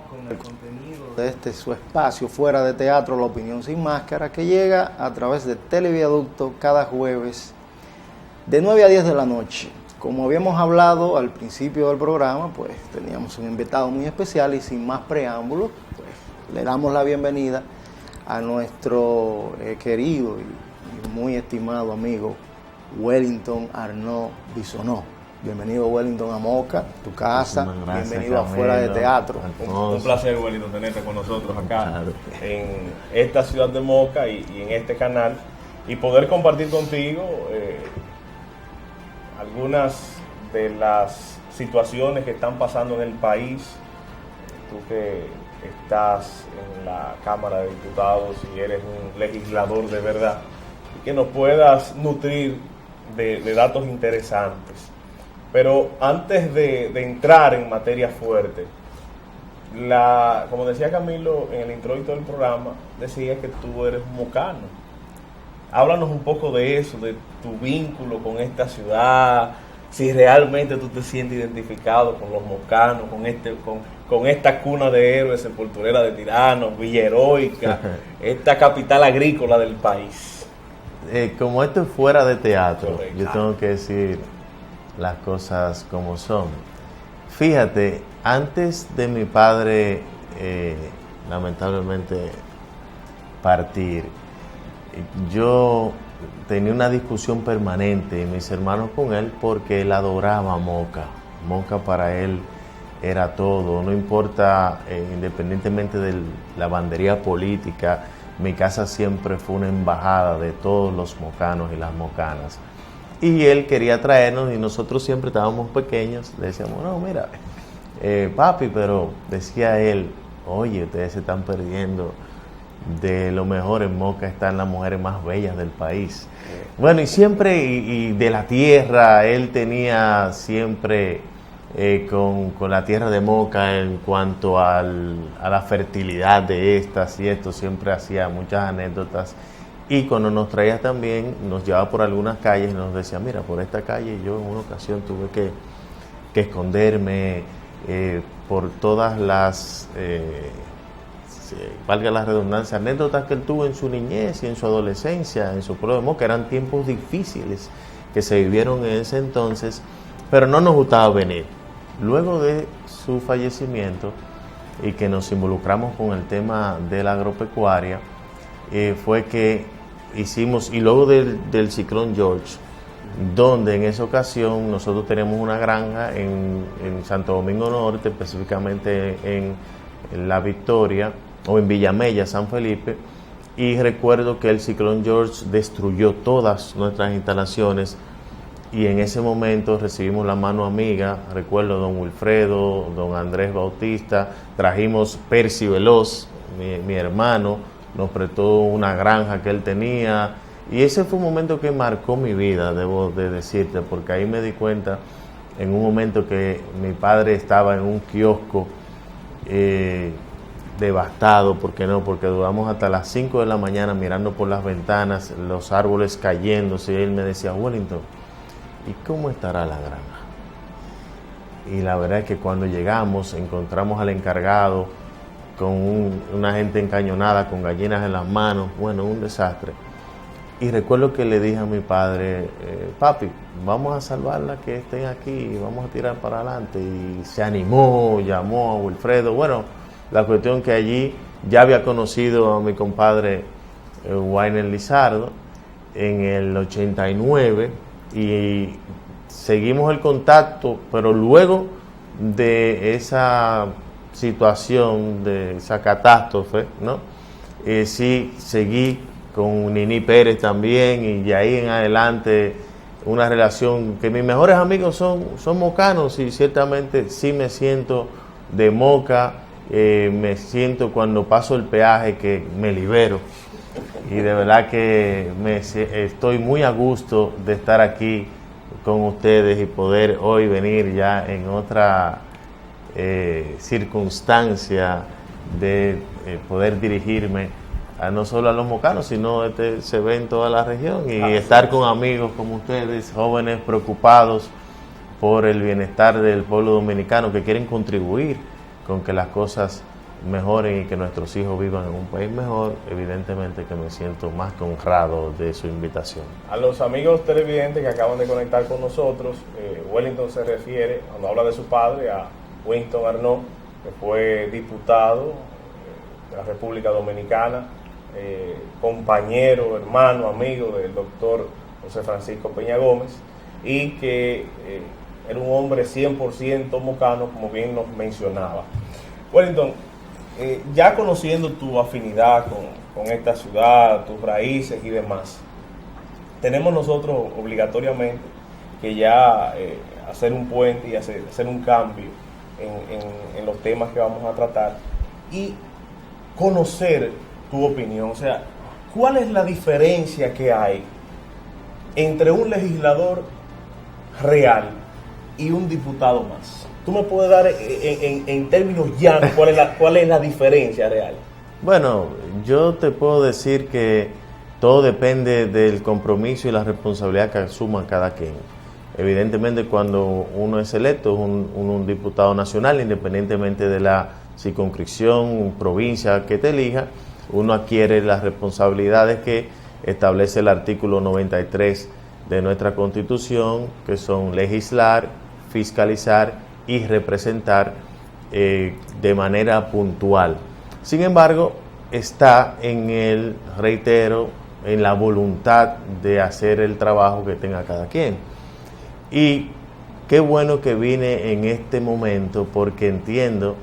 con el contenido de este su espacio Fuera de Teatro, La Opinión Sin Máscara, que llega a través de Televiaducto cada jueves de 9 a 10 de la noche. Como habíamos hablado al principio del programa, pues teníamos un invitado muy especial y sin más preámbulos, pues le damos la bienvenida a nuestro querido y muy estimado amigo Wellington Arnaud Bisonó. Bienvenido, Wellington, a Moca, tu casa. Gracias, bienvenido a Camilo, Fuera de Teatro. Un placer, Wellington, tenerte con nosotros acá en esta ciudad de Moca y en este canal, y poder compartir contigo algunas de las situaciones que están pasando en el país. Tú que estás en la Cámara de Diputados y eres un legislador de verdad, y que nos puedas nutrir de datos interesantes. Pero antes de entrar en materia fuerte, como decía Camilo en el introito del programa, decía que tú eres mocano. Háblanos un poco de eso, de tu vínculo con esta ciudad, si realmente tú te sientes identificado con los mocanos, con esta cuna de héroes, sepulturera de tiranos, Villa Heroica, esta capital agrícola del país. Como esto es Fuera de Teatro, Correcto. Yo tengo que decir las cosas como son. Fíjate, antes de mi padre lamentablemente partir, yo tenía una discusión permanente y mis hermanos con él, porque él adoraba Moca. Moca para él era todo, no importa, independientemente de la bandería política, mi casa siempre fue una embajada de todos los mocanos y las mocanas. Y él quería traernos, y nosotros siempre estábamos pequeños, le decíamos, no, mira, papi, pero decía él, oye, ustedes se están perdiendo de lo mejor. En Moca están las mujeres más bellas del país. Bueno, y siempre, y de la tierra, él tenía siempre con la tierra de Moca, en cuanto a la fertilidad de estas y esto, siempre hacía muchas anécdotas. Y cuando nos traía también, nos llevaba por algunas calles y nos decía, mira, por esta calle yo en una ocasión tuve que esconderme por todas las, valga la redundancia, anécdotas que él tuvo en su niñez y en su adolescencia, en su pueblo de Moca. Eran tiempos difíciles que se vivieron en ese entonces, pero no nos gustaba venir. Luego de su fallecimiento y que nos involucramos con el tema de la agropecuaria, fue que hicimos, y luego del ciclón George, donde en esa ocasión nosotros tenemos una granja en Santo Domingo Norte, específicamente en La Victoria, o en Villamella, San Felipe, y recuerdo que el ciclón George destruyó todas nuestras instalaciones, y en ese momento recibimos la mano amiga, recuerdo don Wilfredo, don Andrés Bautista, trajimos Percy Veloz, mi hermano, nos prestó una granja que él tenía, y ese fue un momento que marcó mi vida, debo de decirte, porque ahí me di cuenta en un momento que mi padre estaba en un kiosco devastado. ¿Por qué no? Porque duramos hasta las 5 de la mañana mirando por las ventanas, los árboles cayéndose, y él me decía, Wellington, ¿y cómo estará la granja? Y la verdad es que cuando llegamos encontramos al encargado con una gente encañonada, con gallinas en las manos, bueno, un desastre. Y recuerdo que le dije a mi padre, papi, vamos a salvarla, que estén aquí, vamos a tirar para adelante. Y se animó, llamó a Wilfredo. Bueno, la cuestión que allí ya había conocido a mi compadre Wainer Lizardo en el 89, y seguimos el contacto, pero luego de esa situación, de esa catástrofe, ¿no? Sí, seguí con Nini Pérez también, y de ahí en adelante una relación que mis mejores amigos son mocanos, y ciertamente sí me siento de Moca, me siento cuando paso el peaje que me libero, y de verdad que estoy muy a gusto de estar aquí con ustedes y poder hoy venir ya en otra circunstancia de poder dirigirme no solo a los mocanos, sino se ve en toda la región, y estar con amigos como ustedes, jóvenes preocupados por el bienestar del pueblo dominicano, que quieren contribuir con que las cosas mejoren y que nuestros hijos vivan en un país mejor, evidentemente que me siento más que honrado de su invitación. A los amigos televidentes que acaban de conectar con nosotros, Wellington se refiere, cuando habla de su padre, a Winston Arnaud, que fue diputado de la República Dominicana, compañero, hermano, amigo del doctor José Francisco Peña Gómez, y que era un hombre 100% mocano, como bien nos mencionaba. Wellington, ya conociendo tu afinidad con esta ciudad, tus raíces y demás, tenemos nosotros obligatoriamente que ya hacer un puente y hacer un cambio en los temas que vamos a tratar y conocer tu opinión. O sea, ¿cuál es la diferencia que hay entre un legislador real y un diputado más? ¿Tú me puedes dar en términos llanos cuál es la diferencia real? Bueno, yo te puedo decir que todo depende del compromiso y la responsabilidad que asuma cada quien. Evidentemente, cuando uno es electo, un diputado nacional, independientemente de la circunscripción, provincia que te elija, uno adquiere las responsabilidades que establece el artículo 93 de nuestra Constitución, que son legislar, fiscalizar y representar de manera puntual. Sin embargo, está reitero, en la voluntad de hacer el trabajo que tenga cada quien. Y qué bueno que vine en este momento, porque entiendo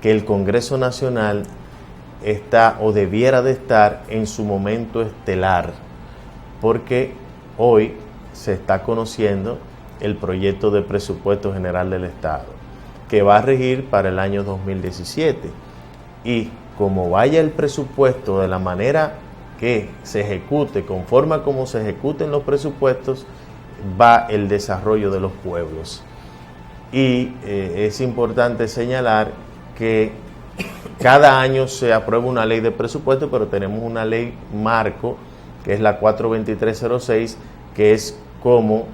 que el Congreso Nacional está o debiera de estar en su momento estelar, porque hoy se está conociendo el proyecto de presupuesto general del Estado, que va a regir para el año 2017. Y como vaya el presupuesto de la manera que se ejecute, conforme a cómo se ejecuten los presupuestos, va el desarrollo de los pueblos. Y es importante señalar que cada año se aprueba una ley de presupuesto, pero tenemos una ley marco, que es la 42306, que es como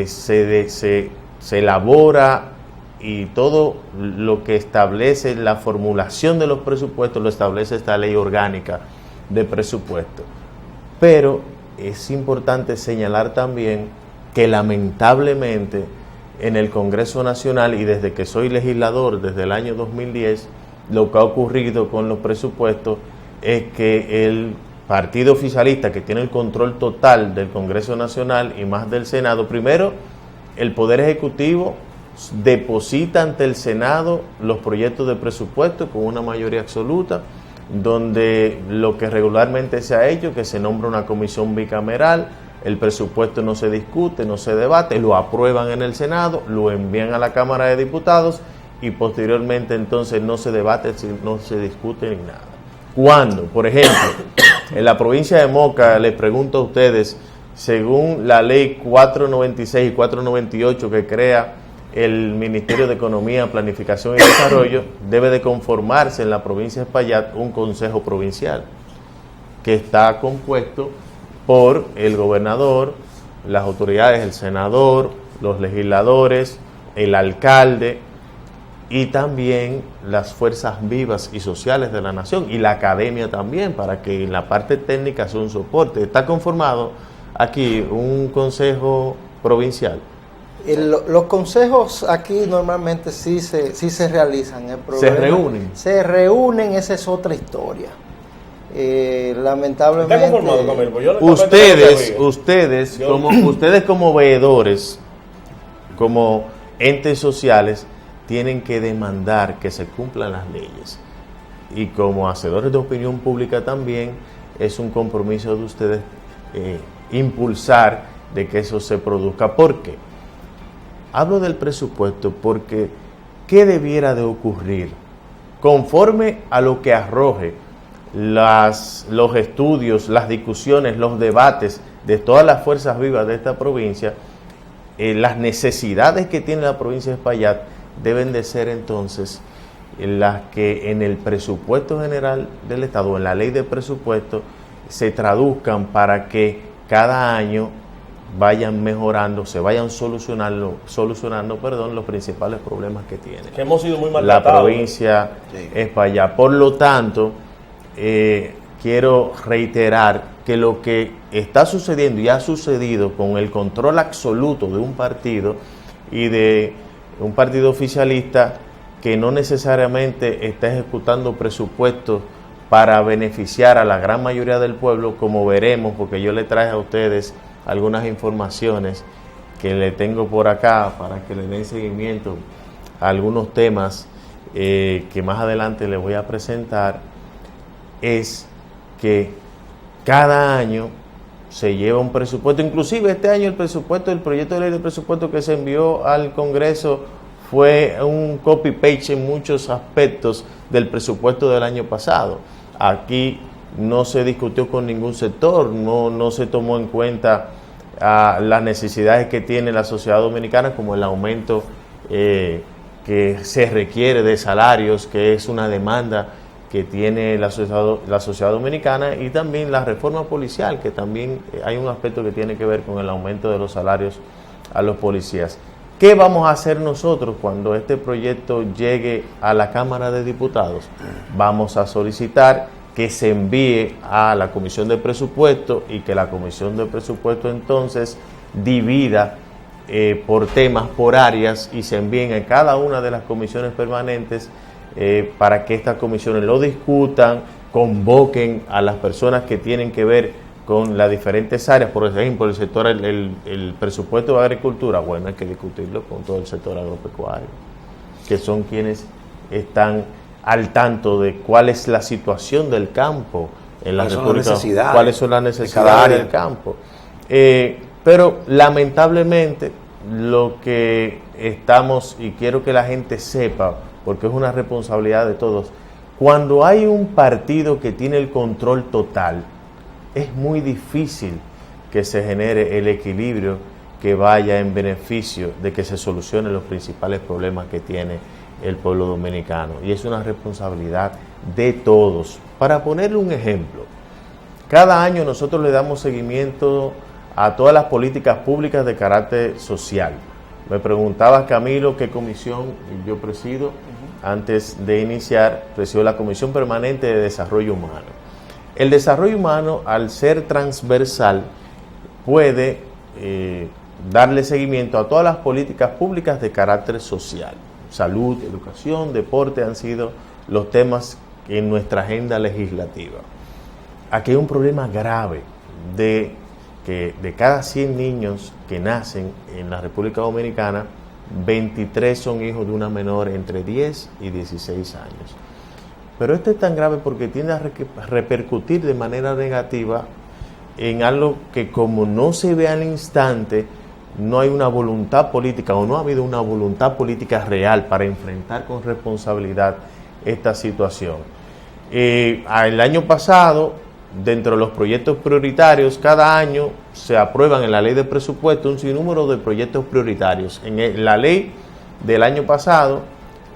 se elabora, y todo lo que establece la formulación de los presupuestos lo establece esta ley orgánica de presupuesto. Pero es importante señalar también que lamentablemente en el Congreso Nacional, y desde que soy legislador desde el año 2010, lo que ha ocurrido con los presupuestos es que el partido oficialista, que tiene el control total del Congreso Nacional y más del Senado, primero, el Poder Ejecutivo deposita ante el Senado los proyectos de presupuesto con una mayoría absoluta, donde lo que regularmente se ha hecho, que se nombra una comisión bicameral, el presupuesto no se discute, no se debate, lo aprueban en el Senado, lo envían a la Cámara de Diputados y posteriormente entonces no se debate, no se discute ni nada. Cuando, por ejemplo, en la provincia de Moca, les pregunto a ustedes, según la ley 496 y 498 que crea el Ministerio de Economía, Planificación y Desarrollo, debe de conformarse en la provincia de Espaillat un consejo provincial que está compuesto por el gobernador, las autoridades, el senador, los legisladores, el alcalde y también las fuerzas vivas y sociales de la nación y la academia también, para que en la parte técnica sea un soporte. Está conformado aquí un consejo provincial. Los consejos aquí normalmente sí se realizan. El problema, se reúnen, esa es otra historia. Lamentablemente ustedes como veedores, como entes sociales, tienen que demandar que se cumplan las leyes, y como hacedores de opinión pública también es un compromiso de ustedes impulsar de que eso se produzca. ¿Por qué? Hablo del presupuesto porque ¿qué debiera de ocurrir? Conforme a lo que arroje los estudios, las discusiones, los debates de todas las fuerzas vivas de esta provincia, las necesidades que tiene la provincia de Espaillat deben de ser entonces las que en el presupuesto general del Estado, en la ley de presupuesto, se traduzcan para que cada año vayan mejorando, se vayan solucionando los principales problemas que tiene. Que hemos sido muy La maltratados. provincia es para allá. Por lo tanto, quiero reiterar que lo que está sucediendo y ha sucedido con el control absoluto de un partido y de un partido oficialista que no necesariamente está ejecutando presupuestos para beneficiar a la gran mayoría del pueblo, como veremos, porque yo le traje a ustedes algunas informaciones que le tengo por acá para que le den seguimiento a algunos temas que más adelante les voy a presentar. Es que cada año se lleva un presupuesto, inclusive este año el proyecto de ley de presupuesto que se envió al Congreso fue un copy-paste en muchos aspectos del presupuesto del año pasado. Aquí no se discutió con ningún sector, no se tomó en cuenta las necesidades que tiene la sociedad dominicana, como el aumento que se requiere de salarios, que es una demanda que tiene la sociedad dominicana, y también la reforma policial, que también hay un aspecto que tiene que ver con el aumento de los salarios a los policías. ¿Qué vamos a hacer nosotros cuando este proyecto llegue a la Cámara de Diputados? Vamos a solicitar que se envíe a la Comisión de Presupuesto y que la Comisión de Presupuesto entonces divida por temas, por áreas, y se envíen a cada una de las comisiones permanentes para que estas comisiones lo discutan, convoquen a las personas que tienen que ver con las diferentes áreas. Por ejemplo, el sector, el presupuesto de agricultura, bueno, hay que discutirlo con todo el sector agropecuario, que son quienes están al tanto de cuál es la situación del campo en la República, cuáles son las necesidades del campo. Pero lamentablemente lo que estamos, y quiero que la gente sepa, porque es una responsabilidad de todos, cuando hay un partido que tiene el control total, es muy difícil que se genere el equilibrio que vaya en beneficio de que se solucionen los principales problemas que tiene el pueblo dominicano. Y es una responsabilidad de todos. Para ponerle un ejemplo, cada año nosotros le damos seguimiento a todas las políticas públicas de carácter social. Me preguntaba Camilo qué comisión yo presido. Antes de iniciar, presido la Comisión Permanente de Desarrollo Humano. El desarrollo humano, al ser transversal, puede darle seguimiento a todas las políticas públicas de carácter social. Salud, educación, deporte han sido los temas en nuestra agenda legislativa. Aquí hay un problema grave de que de cada 100 niños que nacen en la República Dominicana, 23 son hijos de una menor entre 10 y 16 años. Pero esto es tan grave porque tiende a repercutir de manera negativa en algo que, como no se ve al instante, no hay una voluntad política, o no ha habido una voluntad política real para enfrentar con responsabilidad esta situación. El año pasado, dentro de los proyectos prioritarios, cada año se aprueban en la ley de presupuesto un sinnúmero de proyectos prioritarios. En la ley del año pasado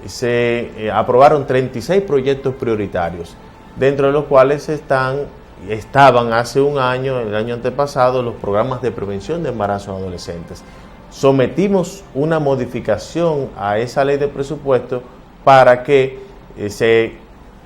se aprobaron 36 proyectos prioritarios, dentro de los cuales estaban hace un año, el año antepasado, los programas de prevención de embarazos adolescentes. Sometimos una modificación a esa ley de presupuesto para que se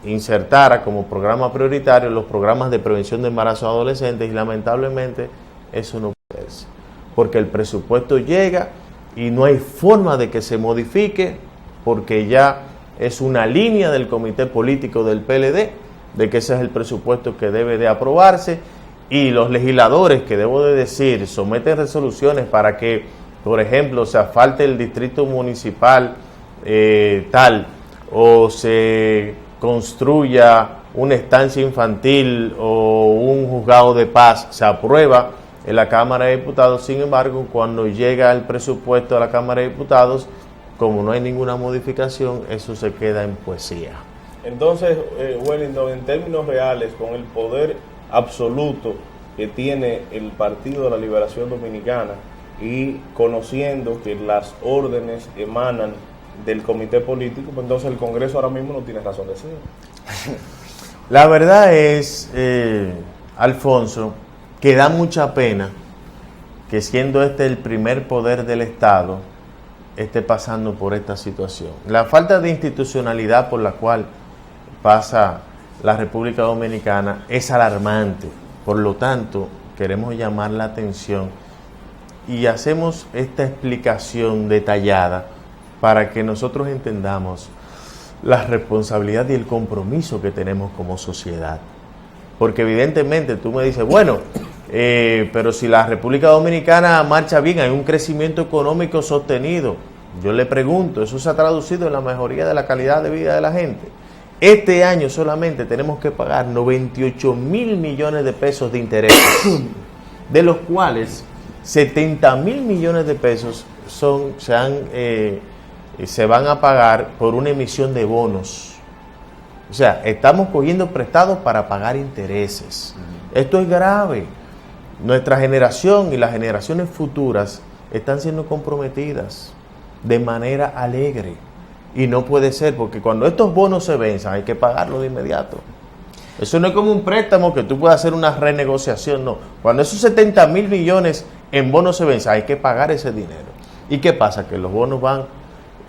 insertara como programa prioritario los programas de prevención de embarazos adolescentes, y lamentablemente eso no puede ser, porque el presupuesto llega y no hay forma de que se modifique, porque ya es una línea del comité político del PLD, de que ese es el presupuesto que debe de aprobarse, y los legisladores, que debo de decir, someten resoluciones para que, por ejemplo, se asfalte el distrito municipal tal, o se construya una estancia infantil o un juzgado de paz, se aprueba en la Cámara de Diputados. Sin embargo, cuando llega el presupuesto a la Cámara de Diputados, como no hay ninguna modificación, eso se queda en poesía. Entonces, Wellington, en términos reales, con el poder absoluto que tiene el Partido de la Liberación Dominicana, y conociendo que las órdenes emanan del comité político, pues entonces el Congreso ahora mismo no tiene razón de ser. La verdad es, Alfonso, que da mucha pena que siendo este el primer poder del Estado, esté pasando por esta situación. La falta de institucionalidad por la cual pasa la República Dominicana es alarmante. Por lo tanto, queremos llamar la atención y hacemos esta explicación detallada para que nosotros entendamos la responsabilidad y el compromiso que tenemos como sociedad. Porque evidentemente tú me dices, bueno, pero si la República Dominicana marcha bien, hay un crecimiento económico sostenido. Yo le pregunto, ¿eso se ha traducido en la mejoría de la calidad de vida de la gente? Este año solamente tenemos que pagar 98,000 millones de pesos de intereses, de los cuales 70,000 millones de pesos se van a pagar por una emisión de bonos. O sea, estamos cogiendo prestados para pagar intereses. Esto es grave. Nuestra generación y las generaciones futuras están siendo comprometidas de manera alegre. Y no puede ser, porque cuando estos bonos se venzan hay que pagarlo de inmediato. Eso no es como un préstamo que tú puedas hacer una renegociación, no. Cuando esos 70,000 millones en bonos se vencen hay que pagar ese dinero. ¿Y qué pasa? Que los bonos van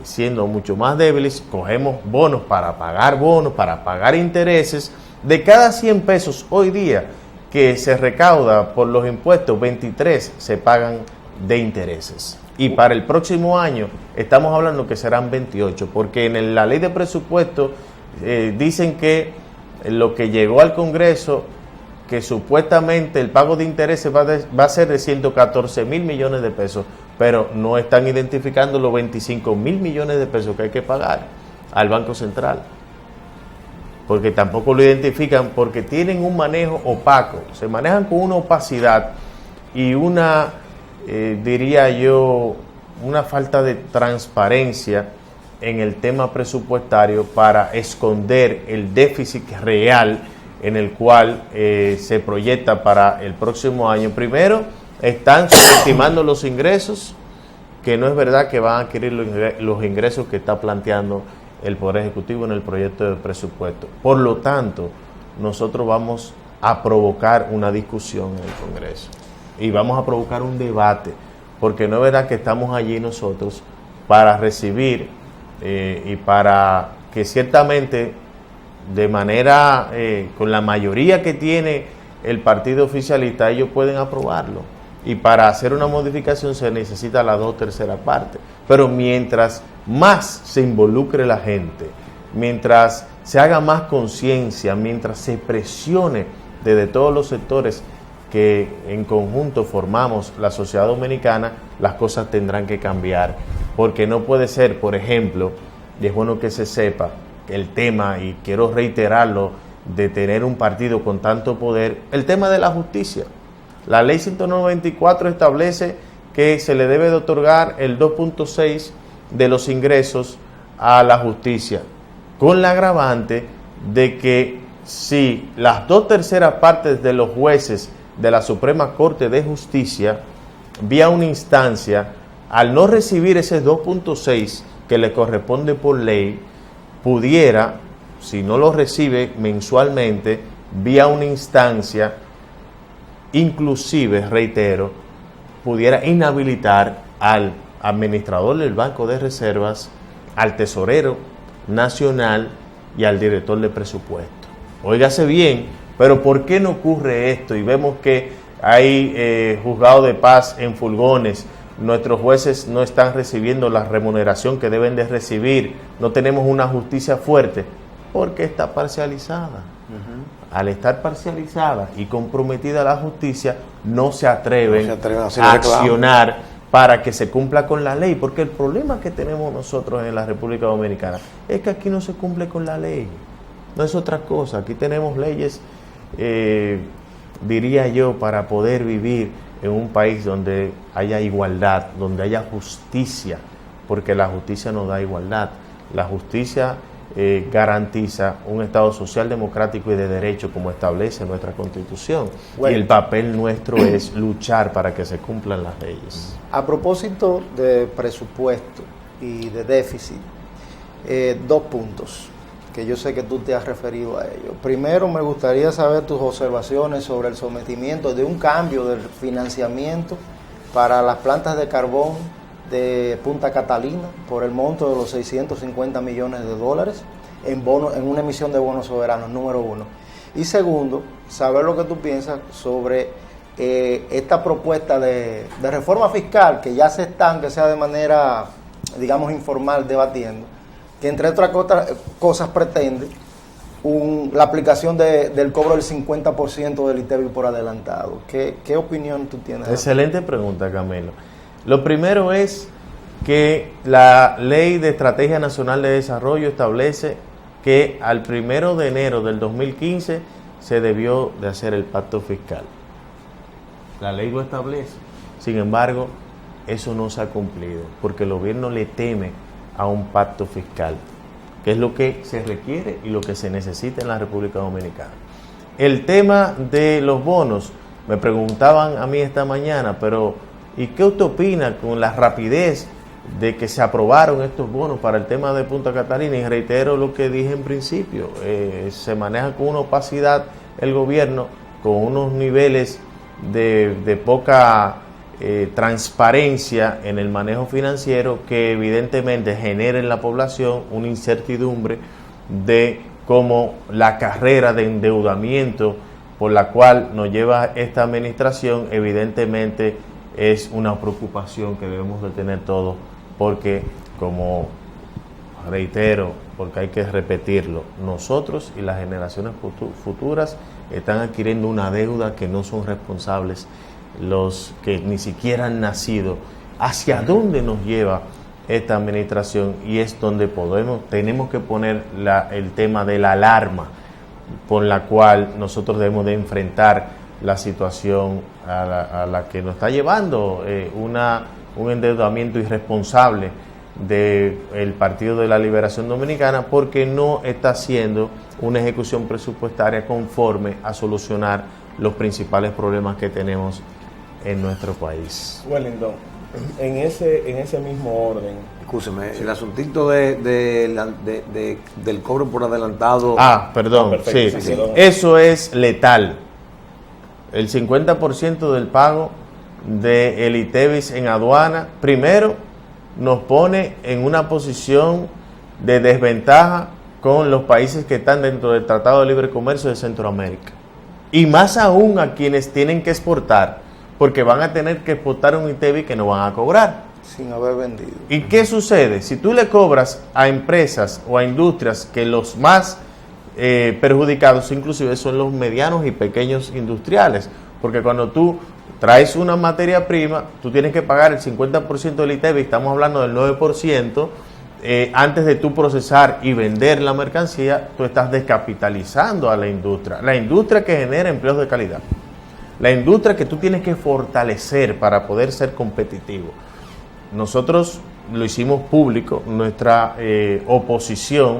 siendo mucho más débiles, cogemos bonos, para pagar intereses. De cada 100 pesos hoy día que se recauda por los impuestos, 23 se pagan de intereses. Y para el próximo año estamos hablando que serán 28, porque en la ley de presupuesto dicen que lo que llegó al Congreso, que supuestamente el pago de intereses va a ser de 114,000 millones de pesos, pero no están identificando los 25,000 millones de pesos que hay que pagar al Banco Central. Porque tampoco lo identifican, porque tienen un manejo opaco, se manejan con una opacidad y una, diría yo, una falta de transparencia en el tema presupuestario para esconder el déficit real en el cual se proyecta para el próximo año. Primero, están subestimando los ingresos, que no es verdad que van a adquirir los ingresos que está planteando el Poder Ejecutivo en el proyecto de presupuesto. Por lo tanto, nosotros vamos a provocar una discusión en el Congreso y vamos a provocar un debate, porque no es verdad que estamos allí nosotros para recibir y para que ciertamente de manera, con la mayoría que tiene el partido oficialista, ellos pueden aprobarlo. Y para hacer una modificación se necesita la 2/3 partes. Pero mientras más se involucre la gente, mientras se haga más conciencia, mientras se presione desde todos los sectores que en conjunto formamos la sociedad dominicana, las cosas tendrán que cambiar. Porque no puede ser, por ejemplo, y es bueno que se sepa el tema, y quiero reiterarlo, de tener un partido con tanto poder, el tema de la justicia. La ley 194 establece que se le debe de otorgar el 2.6 de los ingresos a la justicia, con la agravante de que si las 2/3 partes de los jueces de la Suprema Corte de Justicia, vía una instancia, al no recibir ese 2.6 que le corresponde por ley, pudiera, si no lo recibe mensualmente, vía una instancia, inclusive, reitero, pudiera inhabilitar al administrador del Banco de Reservas, al tesorero nacional y al director de presupuesto. Óigase bien, pero ¿por qué no ocurre esto? Y vemos que hay juzgados de paz en furgones, nuestros jueces no están recibiendo la remuneración que deben de recibir, no tenemos una justicia fuerte, porque está parcializada. Al estar parcializada y comprometida la justicia, no se atreven a accionar para que se cumpla con la ley, porque el problema que tenemos nosotros en la República Dominicana es que aquí no se cumple con la ley, no es otra cosa. Aquí tenemos leyes, diría yo, para poder vivir en un país donde haya igualdad, donde haya justicia, porque la justicia no da igualdad, la justicia garantiza un Estado social, democrático y de derecho, como establece nuestra Constitución. Bueno, y el papel nuestro es luchar para que se cumplan las leyes. A propósito de presupuesto y de déficit, 2 puntos que yo sé que tú te has referido a ellos. Primero, me gustaría saber tus observaciones sobre el sometimiento de un cambio del financiamiento para las plantas de carbón de Punta Catalina por el monto de los 650 millones de dólares en una emisión de bonos soberanos, número uno. Y segundo, saber lo que tú piensas sobre esta propuesta de reforma fiscal que ya se está, aunque sea de manera, digamos, informal, debatiendo, que entre otras cosas pretende la aplicación del cobro del 50% del ITEVI por adelantado. ¿Qué opinión tú tienes? Excelente pregunta, Camilo. Lo primero es que la Ley de Estrategia Nacional de Desarrollo establece que al 1 de enero del 2015 se debió de hacer el pacto fiscal. La ley lo establece. Sin embargo, eso no se ha cumplido porque el gobierno le teme a un pacto fiscal, que es lo que se requiere y lo que se necesita en la República Dominicana. El tema de los bonos, me preguntaban a mí esta mañana, pero ¿y qué usted opina con la rapidez de que se aprobaron estos bonos para el tema de Punta Catalina? Y reitero lo que dije en principio, se maneja con una opacidad el gobierno, con unos niveles de poca transparencia en el manejo financiero que evidentemente genera en la población una incertidumbre de cómo la carrera de endeudamiento por la cual nos lleva esta administración evidentemente es una preocupación que debemos de tener todos, porque como reitero, porque hay que repetirlo, nosotros y las generaciones futuras están adquiriendo una deuda que no son responsables los que ni siquiera han nacido. ¿Hacia dónde nos lleva esta administración? Y es donde tenemos que poner el tema de la alarma por la cual nosotros debemos de enfrentar la situación a la que nos está llevando un endeudamiento irresponsable del Partido de la Liberación Dominicana, porque no está haciendo una ejecución presupuestaria conforme a solucionar los principales problemas que tenemos en nuestro país. Wellington, en ese mismo orden. Escúcheme, el asuntito del cobro por adelantado. Perdón, Perfecto, sí. Eso es letal. El 50% del pago del ITEVIS en aduana, primero, nos pone en una posición de desventaja con los países que están dentro del Tratado de Libre Comercio de Centroamérica. Y más aún a quienes tienen que exportar, porque van a tener que exportar un ITEVIS que no van a cobrar. Sin haber vendido. ¿Y qué sucede? Si tú le cobras a empresas o a industrias que los más perjudicados inclusive son los medianos y pequeños industriales, porque cuando tú traes una materia prima, tú tienes que pagar el 50% del ITEVIS, estamos hablando del 9%, antes de tú procesar y vender la mercancía, tú estás descapitalizando a la industria que genera empleos de calidad, la industria que tú tienes que fortalecer para poder ser competitivo. Nosotros lo hicimos público, nuestra oposición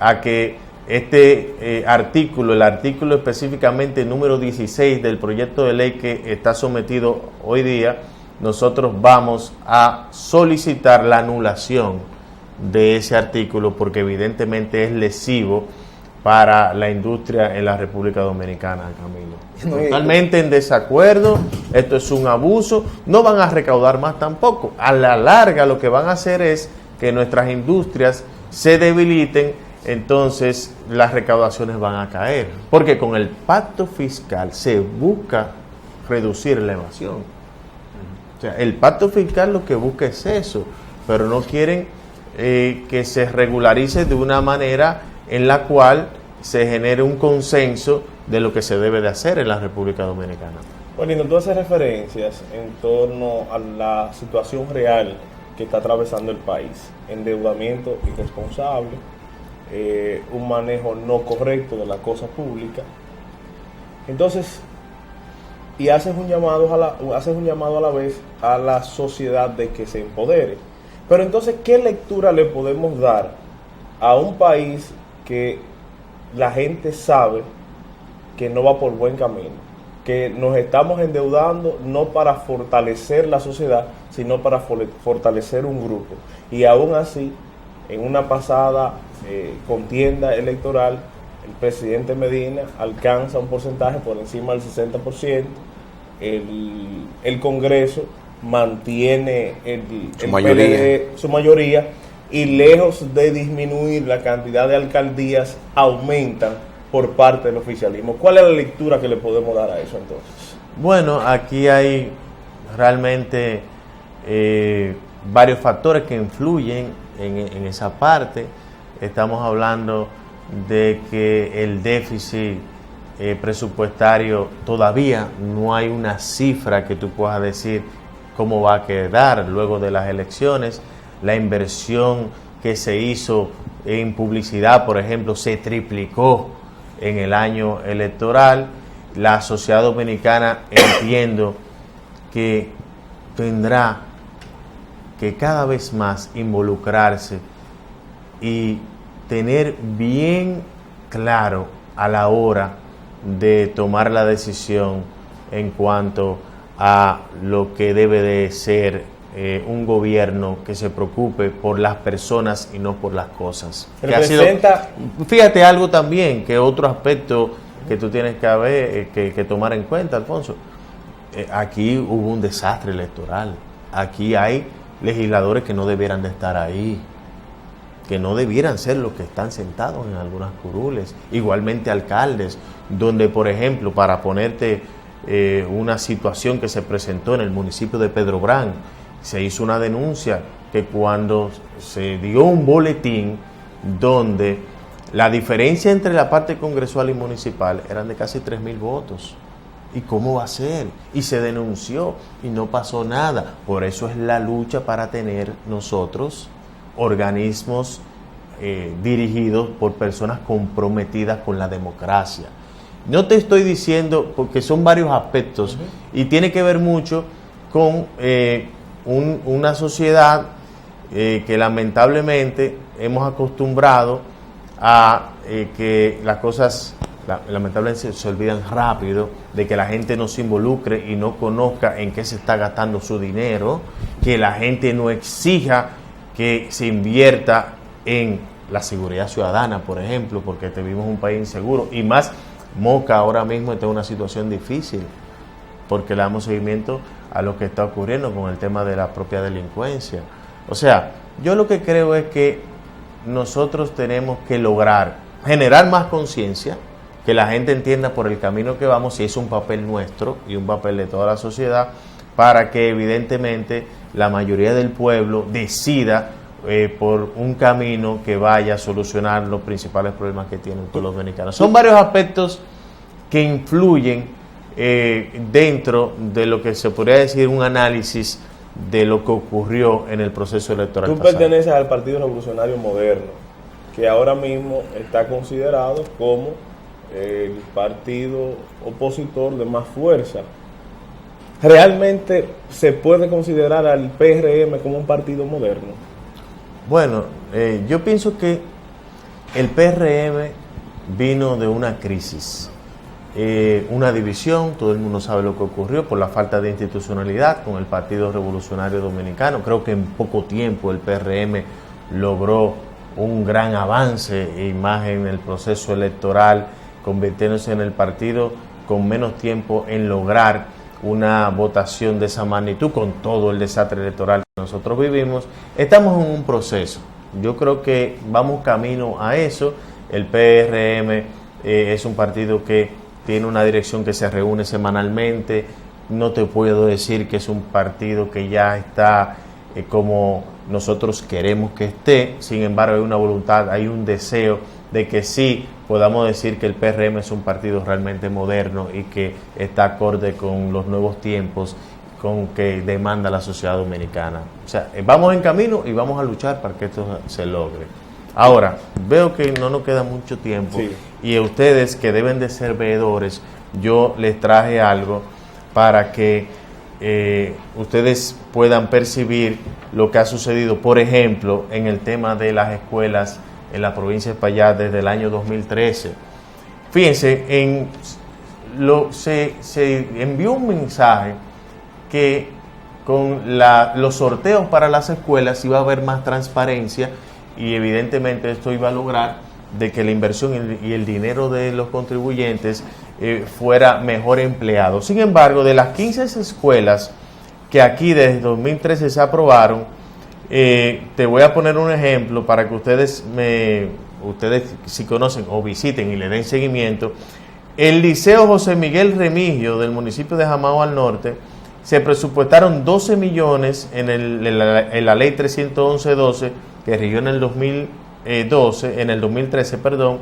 a que este artículo, el artículo específicamente número 16 del proyecto de ley que está sometido hoy día, nosotros vamos a solicitar la anulación de ese artículo porque evidentemente es lesivo para la industria en la República Dominicana, Camilo. Totalmente en desacuerdo, esto es un abuso, no van a recaudar más tampoco. A la larga lo que van a hacer es que nuestras industrias se debiliten, entonces las recaudaciones van a caer, porque con el pacto fiscal se busca reducir la evasión. O sea, el pacto fiscal lo que busca es eso, pero no quieren que se regularice de una manera en la cual se genere un consenso de lo que se debe de hacer en la República Dominicana. Bueno, tú haces referencias en torno a la situación real que está atravesando el país: endeudamiento irresponsable, un manejo no correcto de la cosa pública. Entonces, y haces un llamado a la vez a la sociedad de que se empodere. Pero entonces, ¿qué lectura le podemos dar a un país que la gente sabe que no va por buen camino, que nos estamos endeudando no para fortalecer la sociedad, sino para fortalecer un grupo? Y aún así, en una pasada contienda electoral, el presidente Medina alcanza un porcentaje por encima del 60%, el Congreso mantiene Su mayoría. PLD su mayoría, y lejos de disminuir la cantidad de alcaldías, aumentan por parte del oficialismo. ¿Cuál es la lectura que le podemos dar a eso entonces? Bueno, aquí hay realmente varios factores que influyen en esa parte. Estamos hablando de que el déficit presupuestario todavía no hay una cifra que tú puedas decir cómo va a quedar luego de las elecciones. La inversión que se hizo en publicidad, por ejemplo, se triplicó en el año electoral. La sociedad dominicana, entiendo que tendrá que cada vez más involucrarse y tener bien claro a la hora de tomar la decisión en cuanto a lo que debe de ser un gobierno que se preocupe por las personas y no por las cosas. Fíjate algo también, que otro aspecto que tú tienes que tomar en cuenta, Alfonso. Aquí hubo un desastre electoral. Aquí hay legisladores que no debieran de estar ahí, que no debieran ser los que están sentados en algunas curules. Igualmente alcaldes, donde, por ejemplo, para ponerte una situación que se presentó en el municipio de Pedro Brán, se hizo una denuncia que cuando se dio un boletín donde la diferencia entre la parte congresual y municipal eran de casi 3,000 votos. ¿Y cómo va a ser? Y se denunció y no pasó nada. Por eso es la lucha para tener nosotros organismos dirigidos por personas comprometidas con la democracia. No te estoy diciendo, porque son varios aspectos, y tiene que ver mucho con una sociedad que lamentablemente hemos acostumbrado a que las cosas lamentablemente se olvidan rápido, de que la gente no se involucre y no conozca en qué se está gastando su dinero, que la gente no exija que se invierta en la seguridad ciudadana, por ejemplo, porque vivimos un país inseguro, y más Moca ahora mismo está en una situación difícil, porque le damos seguimiento a lo que está ocurriendo con el tema de la propia delincuencia. O sea, yo lo que creo es que nosotros tenemos que lograr generar más conciencia, que la gente entienda por el camino que vamos, y es un papel nuestro y un papel de toda la sociedad, para que evidentemente la mayoría del pueblo decida por un camino que vaya a solucionar los principales problemas que tienen todos los dominicanos. Son varios aspectos que influyen dentro de lo que se podría decir un análisis de lo que ocurrió en el proceso electoral. Tú perteneces al Partido Revolucionario Moderno, que ahora mismo está considerado como el partido opositor de más fuerza. ¿Realmente se puede considerar al PRM como un partido moderno? Bueno, yo pienso que el PRM vino de una crisis, una división. Todo el mundo sabe lo que ocurrió por la falta de institucionalidad con el Partido Revolucionario Dominicano. Creo que en poco tiempo el PRM logró un gran avance, y más en el proceso electoral, convirtiéndose en el partido con menos tiempo en lograr una votación de esa magnitud, con todo el desastre electoral que nosotros vivimos. Estamos en un proceso. Yo creo que vamos camino a eso. El PRM es un partido que tiene una dirección que se reúne semanalmente. No te puedo decir que es un partido que ya está como nosotros queremos que esté. Sin embargo, hay una voluntad, hay un deseo de que sí podamos decir que el PRM es un partido realmente moderno y que está acorde con los nuevos tiempos con que demanda la sociedad dominicana. O sea, vamos en camino y vamos a luchar para que esto se logre. Ahora, veo que no nos queda mucho tiempo, sí, y a ustedes que deben de ser veedores, yo les traje algo para que ustedes puedan percibir lo que ha sucedido, por ejemplo, en el tema de las escuelas en la provincia de Espaillat desde el año 2013. Fíjense, se envió un mensaje que con los sorteos para las escuelas iba a haber más transparencia, y evidentemente esto iba a lograr de que la inversión y el dinero de los contribuyentes fuera mejor empleado. Sin embargo, de las 15 escuelas que aquí desde 2013 se aprobaron. Te voy a poner un ejemplo para que ustedes si conocen o visiten y le den seguimiento. El Liceo José Miguel Remigio del municipio de Jamao al Norte se presupuestaron 12 millones en la ley 311-12 que rigió en el 2013, perdón.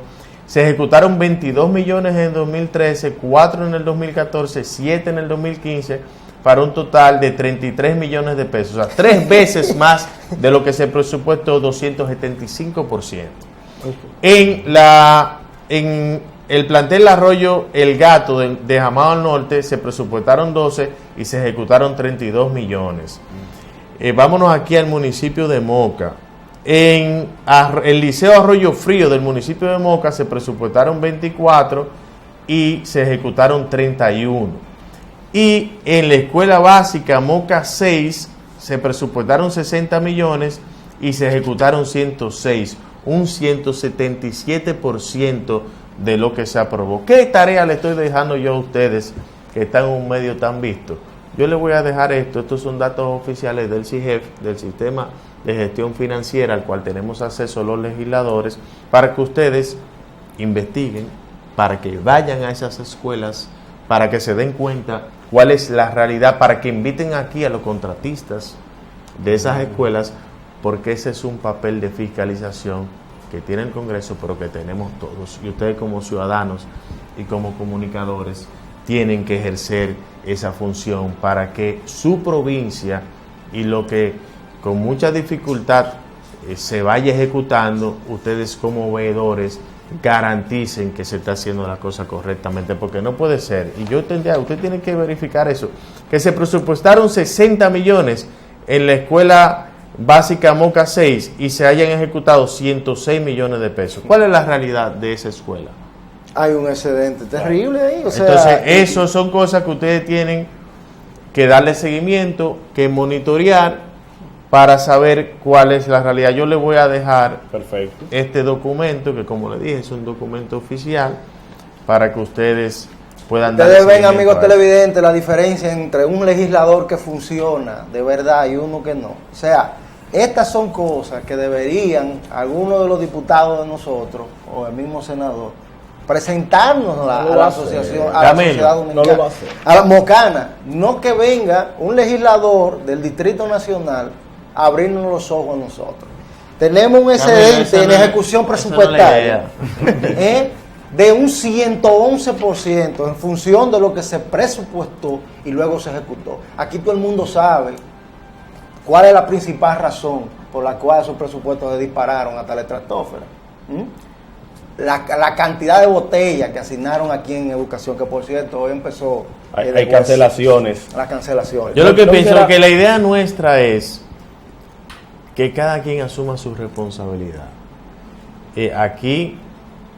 Se ejecutaron 22 millones en 2013, 4 en el 2014, 7 en el 2015, para un total de 33 millones de pesos, o sea, 3 veces más de lo que se presupuestó, 275%. En el plantel Arroyo El Gato de Jamao al Norte se presupuestaron 12 y se ejecutaron 32 millones. Vámonos aquí al municipio de Moca. En el Liceo Arroyo Frío del municipio de Moca se presupuestaron 24 y se ejecutaron 31. Y en la escuela básica Moca 6 se presupuestaron 60 millones y se ejecutaron 106, un 177% de lo que se aprobó. ¿Qué tarea le estoy dejando yo a ustedes que están en un medio tan visto? Yo les voy a dejar estos son datos oficiales del CIGEF, del Sistema de Gestión Financiera, al cual tenemos acceso los legisladores, para que ustedes investiguen, para que vayan a esas escuelas, para que se den cuenta cuál es la realidad, para que inviten aquí a los contratistas de esas escuelas, porque ese es un papel de fiscalización que tiene el Congreso, pero que tenemos todos. Y ustedes como ciudadanos y como comunicadores tienen que ejercer esa función para que su provincia y lo que con mucha dificultad se vaya ejecutando, ustedes como veedores garanticen que se está haciendo la cosa correctamente, porque no puede ser, y yo tendría, usted tiene que verificar eso, que se presupuestaron 60 millones en la escuela básica Moca 6 y se hayan ejecutado 106 millones de pesos. ¿Cuál es la realidad de esa escuela? Hay un excedente terrible ahí. Entonces, eso son cosas que ustedes tienen que darle seguimiento, que monitorear para saber cuál es la realidad. Yo les voy a dejar este documento, que como les dije, es un documento oficial, para que ustedes puedan dar seguimiento. Ustedes ven, amigos televidentes, la diferencia entre un legislador que funciona de verdad y uno que no. O sea, estas son cosas que deberían algunos de los diputados de nosotros, o el mismo senador, presentarnos a la asociación, a la sociedad dominicana, a la mocana, no que venga un legislador del Distrito Nacional a abrirnos los ojos a nosotros. Tenemos un excedente en ejecución presupuestaria de un 111% en función de lo que se presupuestó y luego se ejecutó. Aquí todo el mundo sabe cuál es la principal razón por la cual esos presupuestos se dispararon hasta la estratosfera. La cantidad de botellas que asignaron aquí en educación, que por cierto hoy empezó. Hay cancelaciones. Las cancelaciones. Yo lo que pienso es que la idea nuestra es que cada quien asuma su responsabilidad. Aquí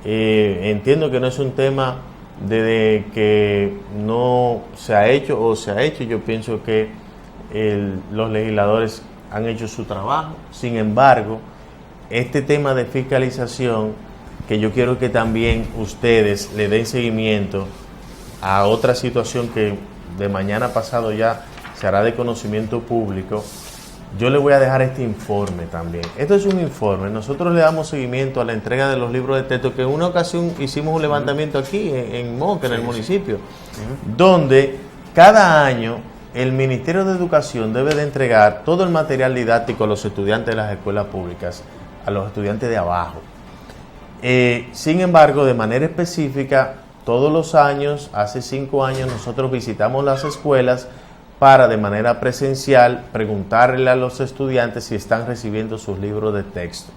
entiendo que no es un tema de que no se ha hecho o se ha hecho. Yo pienso que los legisladores han hecho su trabajo. Sin embargo, este tema de fiscalización, que yo quiero que también ustedes le den seguimiento a otra situación que de mañana pasado ya se hará de conocimiento público. Yo le voy a dejar este informe también. Esto es un informe. Nosotros le damos seguimiento a la entrega de los libros de texto, que en una ocasión hicimos un levantamiento aquí en Moca, en el municipio, donde cada año el Ministerio de Educación debe de entregar todo el material didáctico a los estudiantes de las escuelas públicas, a los estudiantes de abajo. Sin embargo, de manera específica, todos los años, hace 5 años, nosotros visitamos las escuelas para, de manera presencial, preguntarle a los estudiantes si están recibiendo sus libros de texto.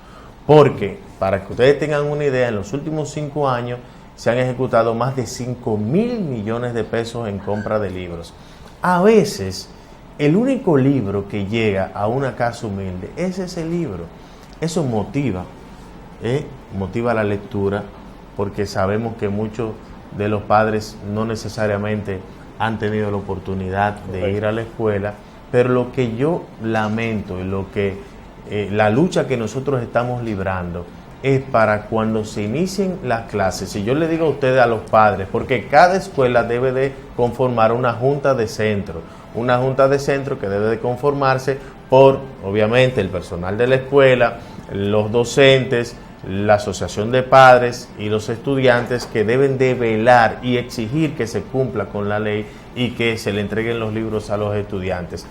Porque, para que ustedes tengan una idea, en los últimos 5 años se han ejecutado más de 5.000 millones de pesos en compra de libros. A veces, el único libro que llega a una casa humilde es ese libro. Eso motiva la lectura, porque sabemos que muchos de los padres no necesariamente han tenido la oportunidad de ir a la escuela, pero lo que yo lamento y lo que la lucha que nosotros estamos librando es para cuando se inicien las clases. Y yo le digo a ustedes, a los padres, porque cada escuela debe de conformar una junta de centro, una junta de centro que debe de conformarse por, obviamente, el personal de la escuela, los docentes, la asociación de padres y los estudiantes, que deben de velar y exigir que se cumpla con la ley y que se le entreguen los libros a los estudiantes.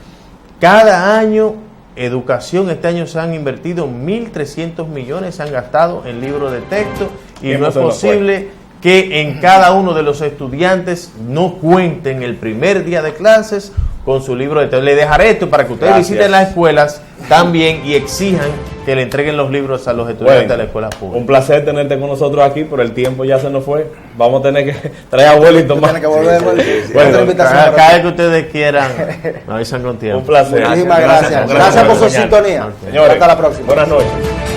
Cada año, educación, este año se han invertido 1.300 millones, se han gastado en libros de texto, y no es posible que en cada uno de los estudiantes no cuenten el primer día de clases con su libro de texto. Le dejaré esto para que ustedes visiten las escuelas también y exijan que le entreguen los libros a los estudiantes de la escuela pública. Un placer tenerte con nosotros aquí, pero el tiempo ya se nos fue. Vamos a tener que traer a Wellington más. Tiene que volver, Bueno, cada vez que ustedes quieran, me avisan con tiempo. Un placer. Muchísimas gracias. Gracias por su sintonía. Señores, hasta la próxima. Buenas noches.